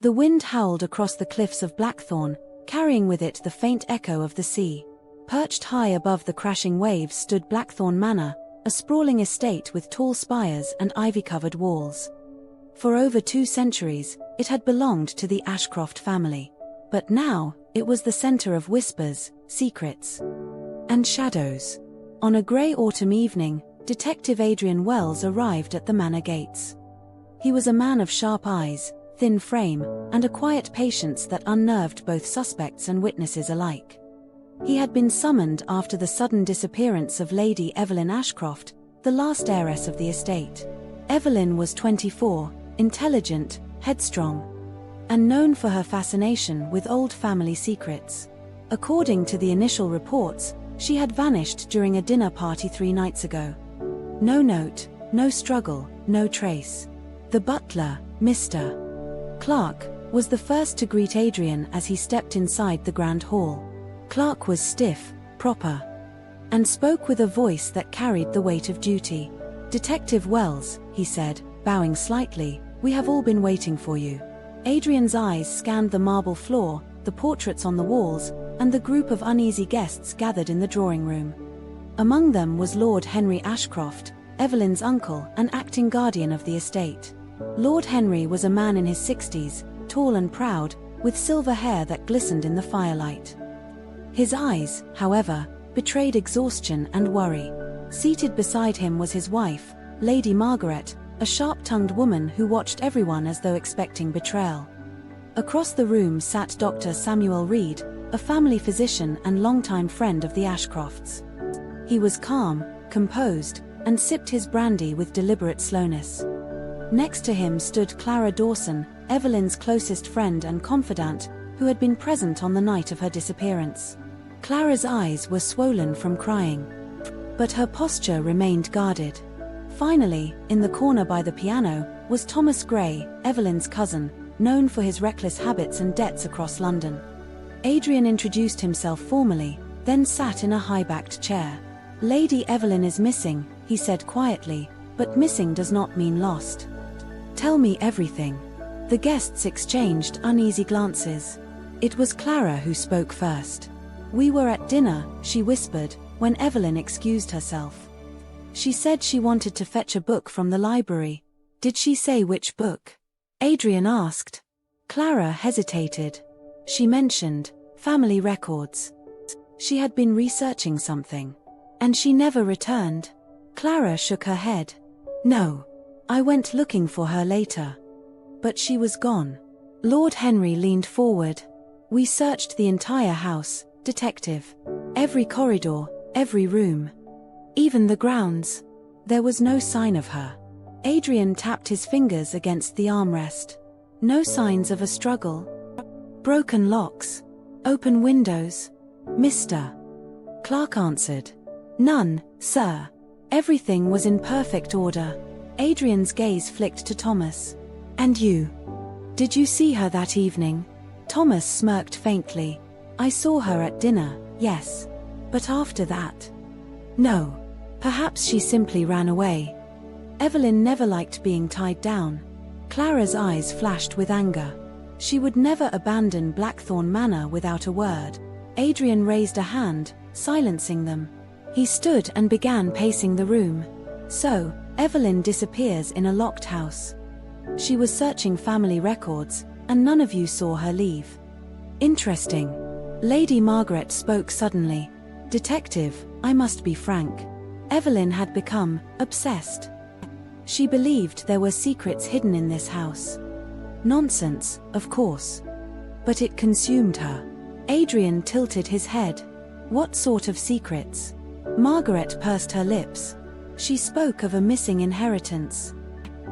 The wind howled across the cliffs of Blackthorn, carrying with it the faint echo of the sea. Perched high above the crashing waves stood Blackthorn Manor, a sprawling estate with tall spires and ivy-covered walls. For over 2 centuries, it had belonged to the Ashcroft family. But now, it was the center of whispers, secrets, and shadows. On a grey autumn evening, Detective Adrian Wells arrived at the manor gates. He was a man of sharp eyes, thin frame, and a quiet patience that unnerved both suspects and witnesses alike. He had been summoned after the sudden disappearance of Lady Evelyn Ashcroft, the last heiress of the estate. Evelyn was 24, intelligent, headstrong, and known for her fascination with old family secrets. According to the initial reports, she had vanished during a dinner party 3 nights ago. No note, no struggle, no trace. The butler, Mr. Clark, was the first to greet Adrian as he stepped inside the grand hall. Clark was stiff, proper, and spoke with a voice that carried the weight of duty. "Detective Wells," he said, bowing slightly, "we have all been waiting for you." Adrian's eyes scanned the marble floor, the portraits on the walls, and the group of uneasy guests gathered in the drawing room. Among them was Lord Henry Ashcroft, Evelyn's uncle and acting guardian of the estate. Lord Henry was a man in his 60s, tall and proud, with silver hair that glistened in the firelight. His eyes, however, betrayed exhaustion and worry. Seated beside him was his wife, Lady Margaret, a sharp-tongued woman who watched everyone as though expecting betrayal. Across the room sat Dr. Samuel Reed, a family physician and longtime friend of the Ashcrofts. He was calm, composed, and sipped his brandy with deliberate slowness. Next to him stood Clara Dawson, Evelyn's closest friend and confidant, who had been present on the night of her disappearance. Clara's eyes were swollen from crying, but her posture remained guarded. Finally, in the corner by the piano, was Thomas Gray, Evelyn's cousin, known for his reckless habits and debts across London. Adrian introduced himself formally, then sat in a high-backed chair. "Lady Evelyn is missing," he said quietly, "but missing does not mean lost. Tell me everything." The guests exchanged uneasy glances. It was Clara who spoke first. "We were at dinner," she whispered, when Evelyn excused herself. "She said she wanted to fetch a book from the library." "Did she say which book?" Adrian asked. Clara hesitated. "She mentioned family records. She had been researching something. And she never returned." Clara shook her head. "No. I went looking for her later. But she was gone." Lord Henry leaned forward. "We searched the entire house, Detective. Every corridor, every room. Even the grounds. There was no sign of her." Adrian tapped his fingers against the armrest. "No signs of a struggle. Broken locks. Open windows." "Mr. Clark answered. "None, sir. Everything was in perfect order." Adrian's gaze flicked to Thomas. "And you? Did you see her that evening?" Thomas smirked faintly. "I saw her at dinner, yes. But after that? No. Perhaps she simply ran away." Evelyn never liked being tied down. Clara's eyes flashed with anger. She would never abandon Blackthorn Manor without a word. Adrian raised a hand, silencing them. He stood and began pacing the room. "So, Evelyn disappears in a locked house. She was searching family records, and none of you saw her leave. Interesting." Lady Margaret spoke suddenly. "Detective, I must be frank. Evelyn had become obsessed. She believed there were secrets hidden in this house. Nonsense, of course. But it consumed her." Adrian tilted his head. "What sort of secrets?" Margaret pursed her lips. She spoke of a missing inheritance.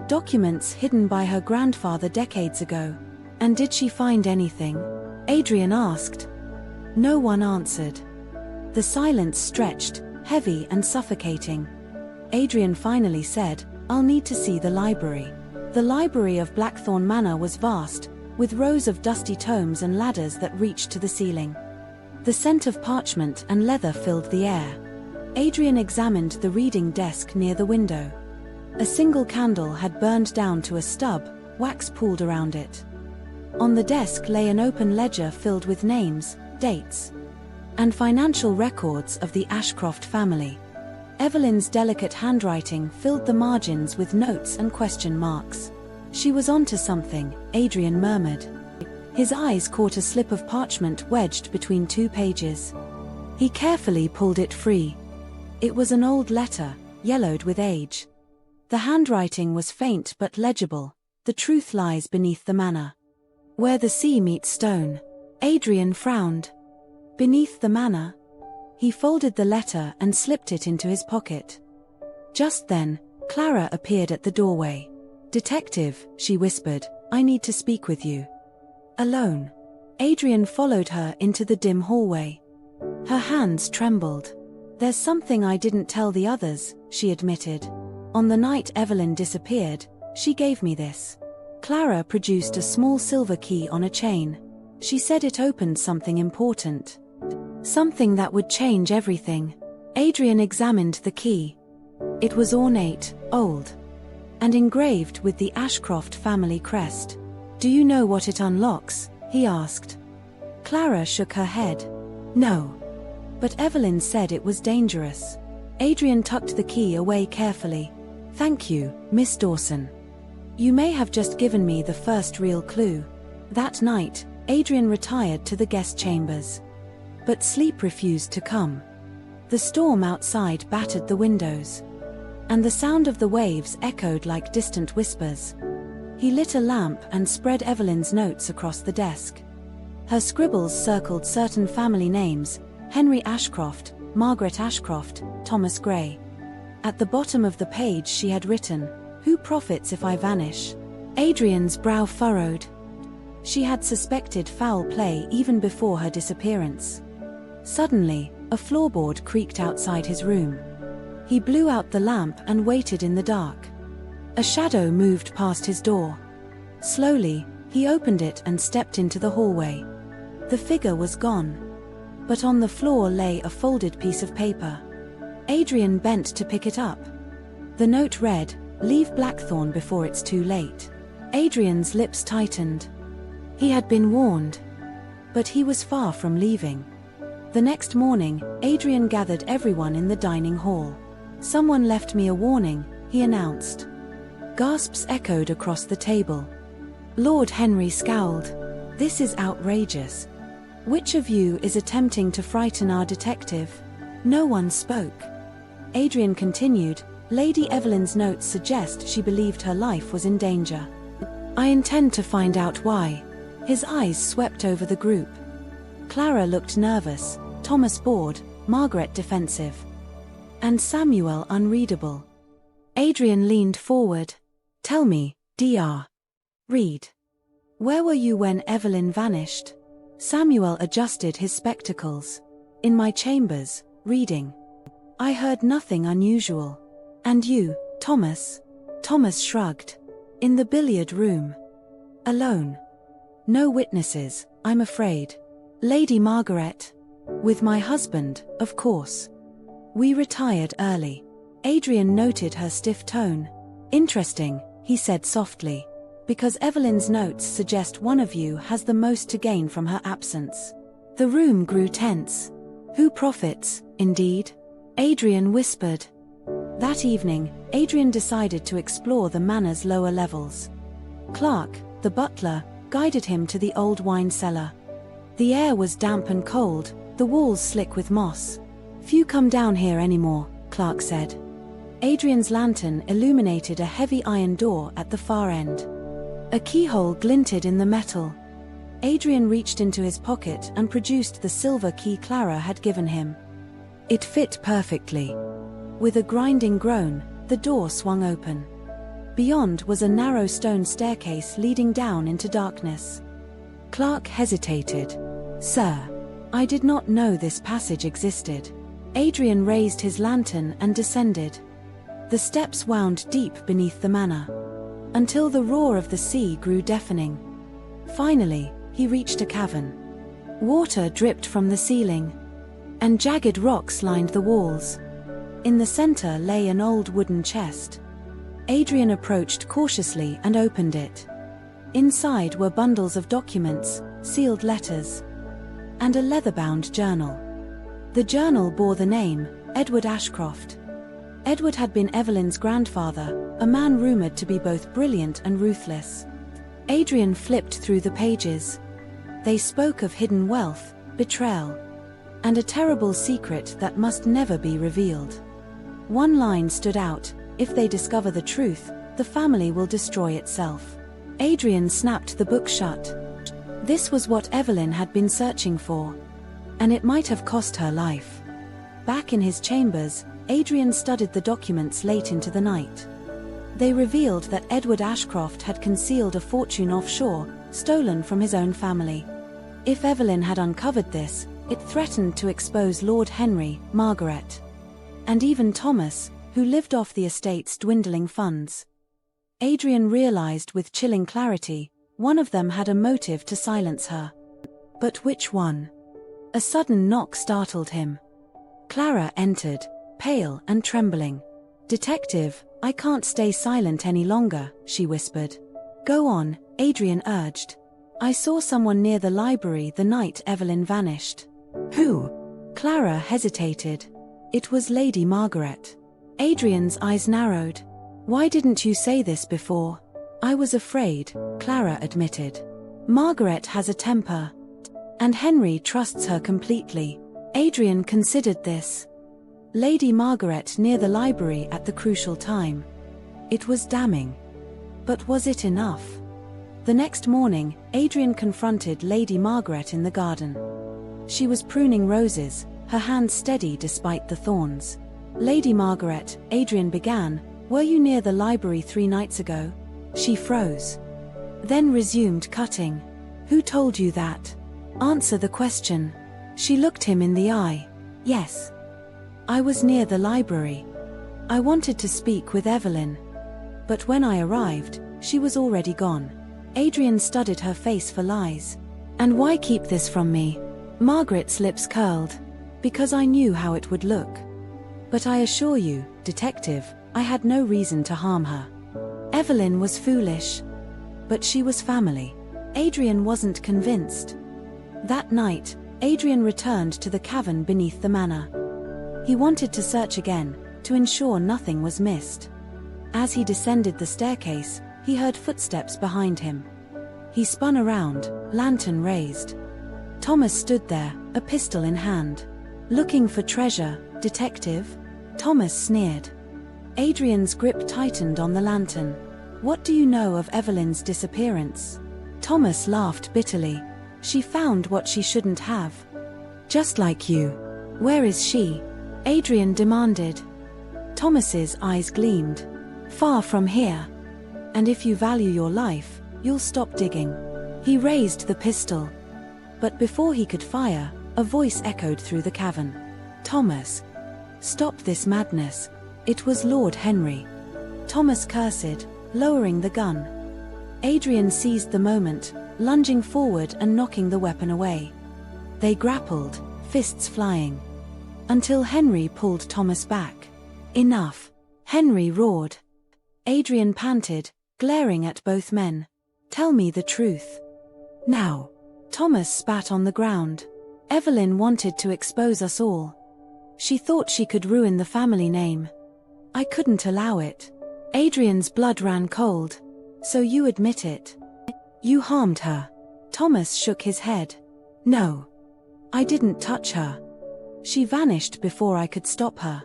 Documents hidden by her grandfather decades ago. "And did she find anything?" Adrian asked. No one answered. The silence stretched, heavy and suffocating. Adrian finally said, "I'll need to see the library." The library of Blackthorn Manor was vast, with rows of dusty tomes and ladders that reached to the ceiling. The scent of parchment and leather filled the air. Adrian examined the reading desk near the window. A single candle had burned down to a stub, wax pooled around it. On the desk lay an open ledger filled with names, dates, and financial records of the Ashcroft family. Evelyn's delicate handwriting filled the margins with notes and question marks. "She was onto something," Adrian murmured. His eyes caught a slip of parchment wedged between 2 pages. He carefully pulled it free. It was an old letter, yellowed with age. The handwriting was faint but legible. "The truth lies beneath the manor, where the sea meets stone." Adrian frowned. Beneath the manor? He folded the letter and slipped it into his pocket. Just then, Clara appeared at the doorway. "Detective," she whispered, "I need to speak with you." "Alone?" Adrian followed her into the dim hallway. Her hands trembled. "There's something I didn't tell the others," she admitted. "On the night Evelyn disappeared, she gave me this." Clara produced a small silver key on a chain. She said it opened something important. Something that would change everything. Adrian examined the key. It was ornate, old, and engraved with the Ashcroft family crest. "Do you know what it unlocks?" he asked. Clara shook her head. "No. But Evelyn said it was dangerous." Adrian tucked the key away carefully. "Thank you, Miss Dawson. You may have just given me the first real clue." That night, Adrian retired to the guest chambers. But sleep refused to come. The storm outside battered the windows, and the sound of the waves echoed like distant whispers. He lit a lamp and spread Evelyn's notes across the desk. Her scribbles circled certain family names: Henry Ashcroft, Margaret Ashcroft, Thomas Gray. At the bottom of the page she had written, "Who profits if I vanish?" Adrian's brow furrowed. She had suspected foul play even before her disappearance. Suddenly, a floorboard creaked outside his room. He blew out the lamp and waited in the dark. A shadow moved past his door. Slowly, he opened it and stepped into the hallway. The figure was gone. But on the floor lay a folded piece of paper. Adrian bent to pick it up. The note read, "Leave Blackthorn before it's too late." Adrian's lips tightened. He had been warned. But he was far from leaving. The next morning, Adrian gathered everyone in the dining hall. "Someone left me a warning," he announced. Gasps echoed across the table. Lord Henry scowled. "This is outrageous. Which of you is attempting to frighten our detective?" No one spoke. Adrian continued, "Lady Evelyn's notes suggest she believed her life was in danger. I intend to find out why." His eyes swept over the group. Clara looked nervous, Thomas bored, Margaret defensive, and Samuel unreadable. Adrian leaned forward. "Tell me, Dr. Reed, where were you when Evelyn vanished?" Samuel adjusted his spectacles. "In my chambers, reading. I heard nothing unusual." "And you, Thomas?" Thomas shrugged. "In the billiard room. Alone. No witnesses, I'm afraid." "Lady Margaret?" "With my husband, of course. We retired early." Adrian noted her stiff tone. "Interesting," he said softly. "Because Evelyn's notes suggest one of you has the most to gain from her absence." The room grew tense. "Who profits, indeed?" Adrian whispered. That evening, Adrian decided to explore the manor's lower levels. Clark, the butler, guided him to the old wine cellar. The air was damp and cold, the walls slick with moss. "Few come down here anymore," Clark said. Adrian's lantern illuminated a heavy iron door at the far end. A keyhole glinted in the metal. Adrian reached into his pocket and produced the silver key Clara had given him. It fit perfectly. With a grinding groan, the door swung open. Beyond was a narrow stone staircase leading down into darkness. Clark hesitated. "Sir, I did not know this passage existed." Adrian raised his lantern and descended. The steps wound deep beneath the manor, until the roar of the sea grew deafening. Finally, he reached a cavern. Water dripped from the ceiling, and jagged rocks lined the walls. In the center lay an old wooden chest. Adrian approached cautiously and opened it. Inside were bundles of documents, sealed letters, and a leather-bound journal. The journal bore the name, Edward Ashcroft. Edward had been Evelyn's grandfather, a man rumored to be both brilliant and ruthless. Adrian flipped through the pages. They spoke of hidden wealth, betrayal, and a terrible secret that must never be revealed. One line stood out: if they discover the truth, the family will destroy itself. Adrian snapped the book shut. This was what Evelyn had been searching for, and it might have cost her life. Back in his chambers, Adrian studied the documents late into the night. They revealed that Edward Ashcroft had concealed a fortune offshore, stolen from his own family. If Evelyn had uncovered this, it threatened to expose Lord Henry, Margaret, and even Thomas, who lived off the estate's dwindling funds. Adrian realized with chilling clarity, one of them had a motive to silence her. But which one? A sudden knock startled him. Clara entered, pale and trembling. "Detective, I can't stay silent any longer," she whispered. "Go on," Adrian urged. "I saw someone near the library the night Evelyn vanished." "Who?" Clara hesitated. "It was Lady Margaret." Adrian's eyes narrowed. "Why didn't you say this before?" "I was afraid," Clara admitted. "Margaret has a temper, and Henry trusts her completely." Adrian considered this. Lady Margaret near the library at the crucial time. It was damning. But was it enough? The next morning, Adrian confronted Lady Margaret in the garden. She was pruning roses, her hand steady despite the thorns. "Lady Margaret," Adrian began, "were you near the library 3 nights ago?" She froze. Then resumed cutting. "Who told you that? Answer the question." She looked him in the eye. "Yes. I was near the library. I wanted to speak with Evelyn. But when I arrived, she was already gone." Adrian studied her face for lies. "And why keep this from me?" Margaret's lips curled. "Because I knew how it would look. But I assure you, detective, I had no reason to harm her. Evelyn was foolish. But she was family." Adrian wasn't convinced. That night, Adrian returned to the cavern beneath the manor. He wanted to search again, to ensure nothing was missed. As he descended the staircase, he heard footsteps behind him. He spun around, lantern raised. Thomas stood there, a pistol in hand. "Looking for treasure, detective?" Thomas sneered. Adrian's grip tightened on the lantern. "What do you know of Evelyn's disappearance?" Thomas laughed bitterly. "She found what she shouldn't have. Just like you." "Where is she?" Adrian demanded. Thomas's eyes gleamed. "Far from here. And if you value your life, you'll stop digging." He raised the pistol. But before he could fire, a voice echoed through the cavern. "Thomas, stop this madness." It was Lord Henry. Thomas cursed, lowering the gun. Adrian seized the moment, lunging forward and knocking the weapon away. They grappled, fists flying, until Henry pulled Thomas back. "Enough!" Henry roared. Adrian panted, glaring at both men. "Tell me the truth. Now." Thomas spat on the ground. "Evelyn wanted to expose us all. She thought she could ruin the family name. I couldn't allow it." Adrian's blood ran cold. "So you admit it? You harmed her?" Thomas shook his head. "No. I didn't touch her. She vanished before I could stop her.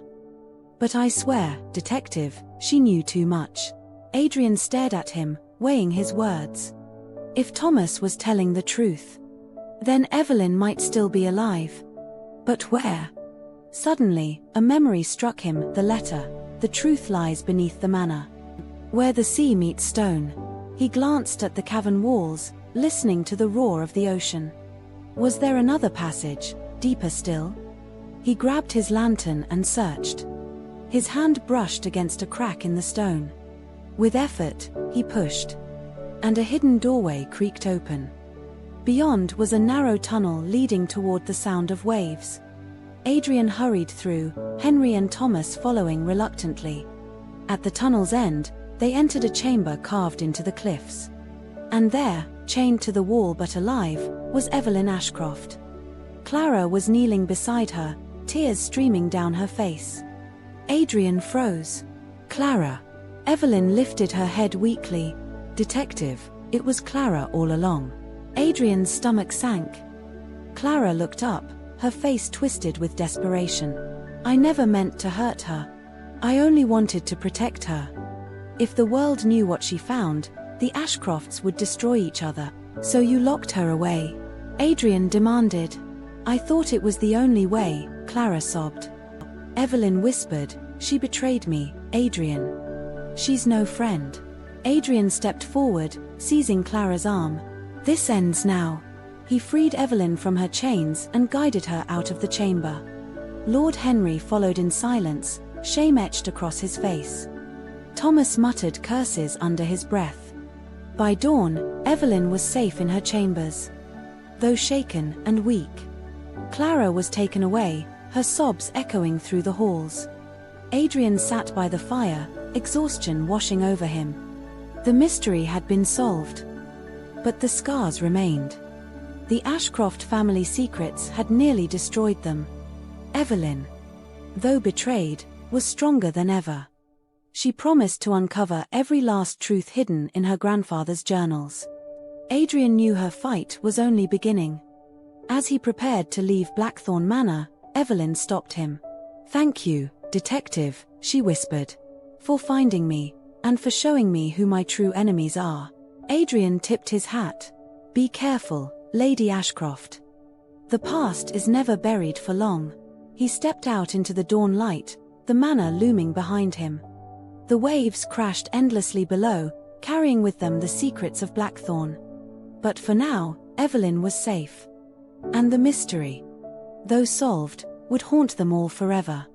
But I swear, detective, she knew too much." Adrian stared at him, weighing his words. If Thomas was telling the truth, then Evelyn might still be alive. But where? Suddenly, a memory struck him, the letter. "The truth lies beneath the manor, where the sea meets stone." He glanced at the cavern walls, listening to the roar of the ocean. Was there another passage, deeper still? He grabbed his lantern and searched. His hand brushed against a crack in the stone. With effort, he pushed, and a hidden doorway creaked open. Beyond was a narrow tunnel leading toward the sound of waves. Adrian hurried through, Henry and Thomas following reluctantly. At the tunnel's end, they entered a chamber carved into the cliffs. And there, chained to the wall but alive, was Evelyn Ashcroft. Clara was kneeling beside her, tears streaming down her face. Adrian froze. Clara. Evelyn lifted her head weakly. Detective, it was Clara all along. Adrian's stomach sank. Clara looked up, her face twisted with desperation. I never meant to hurt her. I only wanted to protect her. If the world knew what she found, the Ashcrofts would destroy each other. So you locked her away? Adrian demanded. I thought it was the only way, Clara sobbed. Evelyn whispered, she betrayed me, Adrian. She's no friend. Adrian stepped forward, seizing Clara's arm. This ends now. He freed Evelyn from her chains and guided her out of the chamber. Lord Henry followed in silence, shame etched across his face. Thomas muttered curses under his breath. By dawn, Evelyn was safe in her chambers. Though shaken and weak, Clara was taken away, her sobs echoing through the halls. Adrian sat by the fire, exhaustion washing over him. The mystery had been solved. But the scars remained. The Ashcroft family secrets had nearly destroyed them. Evelyn, though betrayed, was stronger than ever. She promised to uncover every last truth hidden in her grandfather's journals. Adrian knew her fight was only beginning. As he prepared to leave Blackthorn Manor, Evelyn stopped him. Thank you, detective, she whispered, for finding me, and for showing me who my true enemies are. Adrian tipped his hat. Be careful, Lady Ashcroft. The past is never buried for long. He stepped out into the dawn light, the manor looming behind him. The waves crashed endlessly below, carrying with them the secrets of Blackthorn. But for now, Evelyn was safe. And the mystery, though solved, would haunt them all forever.